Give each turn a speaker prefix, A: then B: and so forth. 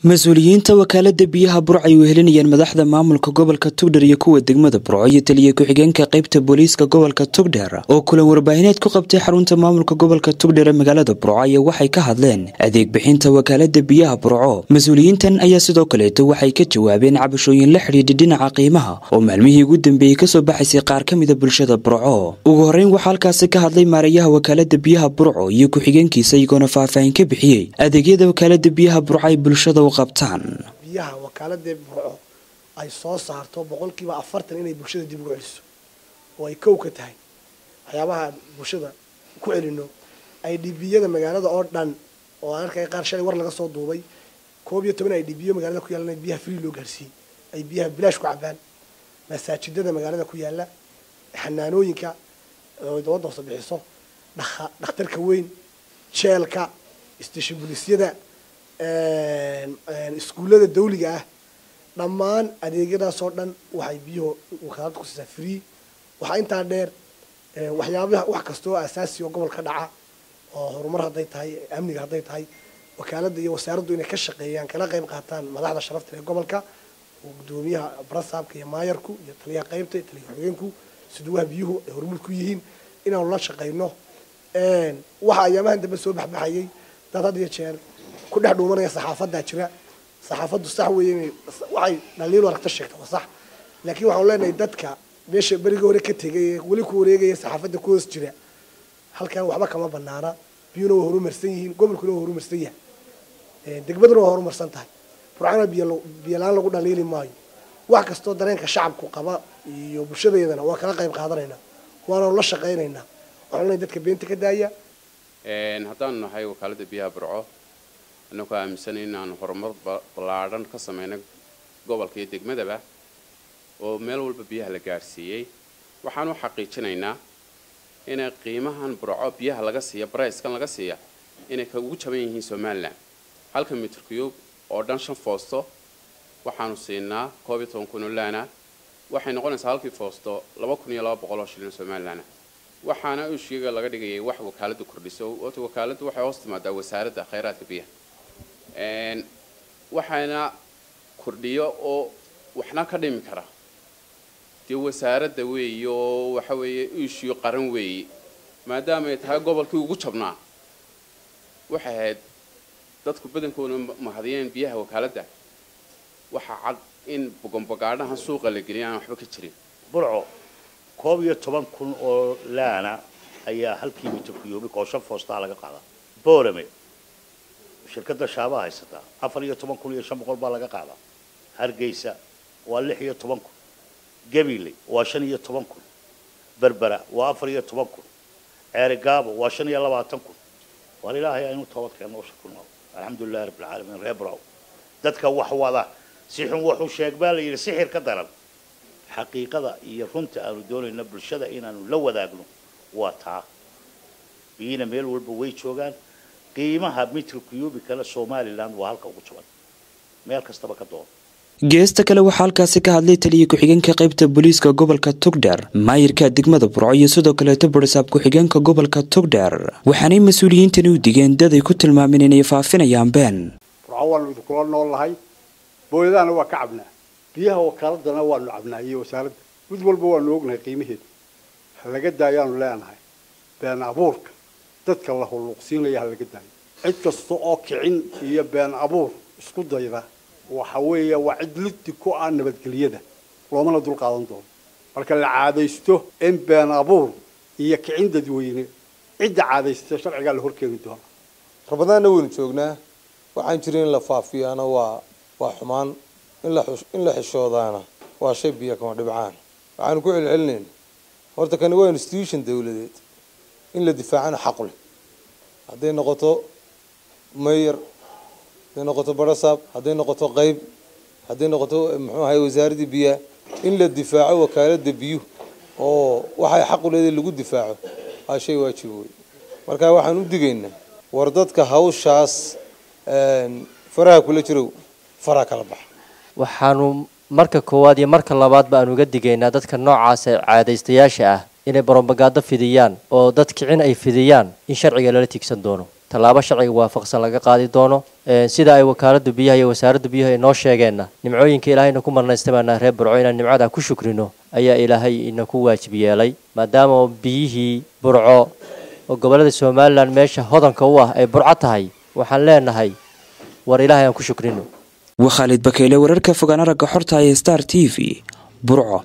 A: mas-uuliyiinta wakaalada biyaha Burco ay wehelinayaan madaxda maamulka gobolka Togdheer iyo kuwa degmada Burco iyo taliye ku-xigeenka qaybta booliiska gobolka Togdheer oo kulan warbaahineed ku qabtay xarunta maamulka gobolka Togdheer ee magaalada Burco ayaa waxay ka hadleen adeeg bixinta wakaalada biyaha Burco. Mas-uuliyiintan ayaa sidoo kale waxay ka jawaabeen cabashooyin la xiriira dhinaca qiimaha oo maalmihii ugu dambeeyay ka soo baxaysay qaar ka mid ah bulshada Burco. Ugu horeyn waxa halkaas ka hadlay maareeyaha wakaalada biyaha Burco iyo ku-xigeenkiisa iyagoo faahfaahin ka bixiyay adeegyada wakaalada biyaha Burco ay bulshada qabtaan.
B: biyaha wakaalada Burco ay soo saarto 40% inay bulshada dib ugu celiso oo ay kow ka tahay waxyaabaha bulshada ku celino ay dhibiyada magaalada oo dhan oo arkay qaar shalay war laga soo duubay 12 ay dhibiyo magaalada ku yaalan biyaha free loo gaarsiiyay ay biyaha bilaash ku cabaan masaajidada magaalada ku yaala xanaanooyinka oo dawladda soo bixiso dhakhtarka weyn jeelka station booliisyada iskuulada dawliga ah dhammaan adeegyadaas oo dhan waxay biyo wakaalada ku siisaa free waxa inta dheer waxyaabaha wax kasto oo asaasi oo gobolka dhaca oo horumar haday tahay amniga haday tahay wakaalada iyo wasaaraddu inay ka shaqeeyaan kala qayb qaataan madaxda sharafta ee gobolka gudoomiyaha barsaabka iyo maayarku iyo taliyaha qaybta taliyaha xogeenku siduwaha biyuhu ay horumar ku yihiin inaan la shaqeyno waxa ayamahan dambe soo baxbayay dad had iyo jeer ku dhex dhuumanaya saxaafadda jira saxaafaddu sax weeyeen waxay dhaliil waragta sheegtay waa sax laakiin waxaan leenahay dadka meesha bariga hore ka tagay wali ku wareegaya saxaafadda ku hoos jira halkan waxba kama banaana biyuna waa horumarsan yihiin gobolkuna waa horumarsan yahay degmaduna waa horumarsan tahay Burcana biyo laan lagu dhaliili maayo wax kasto dareenka shacabku qaba iyo bulshadeedana waa kala qayb qaadanayna waana la shaqeynayna waxaan leenahay dadka beenta ka daaya
C: haddaan nahay wakaalada biyaha Burco annagu aaminsan inaan horumar ballaaran ka sameeyno gobolka iyo degmadaba oo meel walba biyaha la gaarsiiyay waxaan u xaqiijinaynaa in qiimahan Burco biyaha laga siiyo price-kan laga siiyo inay ka ugu jaban yihiin Soomaaliland halka mitir cube oo dhan 5 foosto waxaanu siinaa 12,000 laana waxay noqonaysaa halkii foosto 2,200 shilin Soomaaliland waxaana uu sheegay laga dhigay wax wakaaladu kordhiso oo wakaaladu waxay hoos timaadaa wasaaradda kheyraadka biyaha waxaana kordhiyo oo waxna ka dhimi kara tii wasaaradda weeyo waxa weeye issue qaran weey maadaama ay tahay gobolkii ugu jabnaa waxa ahayd dadku badankoona mahadiyeen biyaha wakaaladda waxa cad in bogonbogaadhahan suuqa la geliyaan waxba ka jirin
D: Burco 12,000 oo laana ayaa halkii mitir cube oo 5 foosta laga qaadaa boorame shirkadda shaabaha haysata 14,500 baa laga qaadaa Hargeysa waa 16,000 Gabiley waa 15,000 Berbera waa 14,000 Ceerigaabo waa 25,000 wal ilaahay aynu toobad keenno shukran alxamdulillah rabbil alamin reer Burco dadka wax wada si xun wuxuu sheeg baa la yiri sixir ka daran xaqiiqada iyo runta aanu doonayna bulshada inaanu la wadaagno waa taa biina meel walba way joogaan qiimaha mitir cube kala Soomaaliland waa halka ugu jaban meel kastaba ka doon
A: geesta kale waxa halkaas ka hadlay taliye ku-xigeenka qaybta booliiska gobolka Togdheer maayirka degmada Burco iyo sidoo kale barsaab ku-xigeenka gobolka Togdheer waxaanay mas'uuliyiintan u digeen dad ay ku tilmaameen inay faafinayaan been
E: Burco waa mid kula noolahay booyadana waa ka cabnaa biyaha wakaaladana waa nu cabnaa iyo wasaaradda mid walba waa nu ognahay qiimaheeda laga daayaan leenahay been abuurka dadka la huluqsiinaya laga daayo cid kasta oo kicin iyo been abuur isku dayda waxa weeye waa cid liddi ku aan nabadgeliyada loomana dul qaadan doono marka la caadaysto in been abuur iyo kicin dadweyne cid caadaysto sharciga la horkeeni doono
F: rabadana weyn joognaa waxaan jirin la faafiyana waa xumaan in la xishoodaana waa shay biyo kama dhibcaan waxaan ku celcelinayna horta kan waa institution dawladeed in la difaacana xaq leh haday noqoto mayor haday noqoto barsaab haday noqoto qayb haday noqoto muxuu ahay wasaaradda biyaha in la difaaco wakaalada biyo oo waxay xaq u leedahay lagu difaaco waa shay waajib weey marka waxaan u digaynaa war dadka hawshaas faraha kula jiro faraha kala bax
G: waxaanu marka koowaad iyo marka labaad baan uga digaynaa dadka noocaas caadaystayaasha ah inay baromagaado fidiyaan oo dad kicin ay fidiyaan in sharciga lala tigsan doono tallaabo sharciga waafaqsan laga qaadi doono sida ay wakaalada biyaha iyo wasaaradda biyaha ay noo sheegeenna nimcooyinka ilaahayna ku marnaystabaana reer Burco inaan nimcada ku shukrino ayaa ilaahay ina ku waajib yeelay maadaama biyihii Burco oo gobolada Soomaaliland meesha hodanka u ah ay Burco tahay waxaan leenahay war ilaahay aan ku shukrino
A: وخالد بكيلي ورركا فوقان رقا حورتا Star TV برعو.